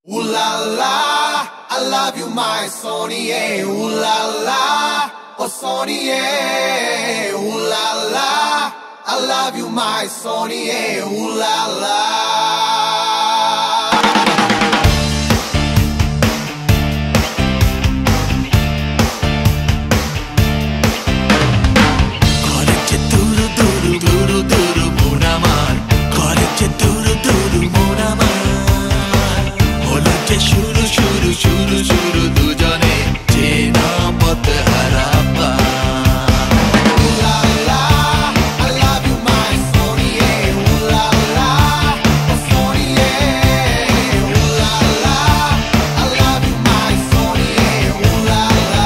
Ooh la la, I love you, my Sonie. Ooh la la, oh Sonie. Ooh la la, I love you, my Sonie. Ooh la la. शुरू शुरू दुजने चेना पत हरापा Ooh la la, I love you, my Sonie. Ooh la la, oh Sonie. Ooh la la, I love you, my Sonie. Ooh la la.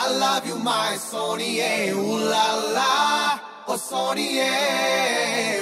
I love you, my Sonie. Ooh la la, oh Sonie.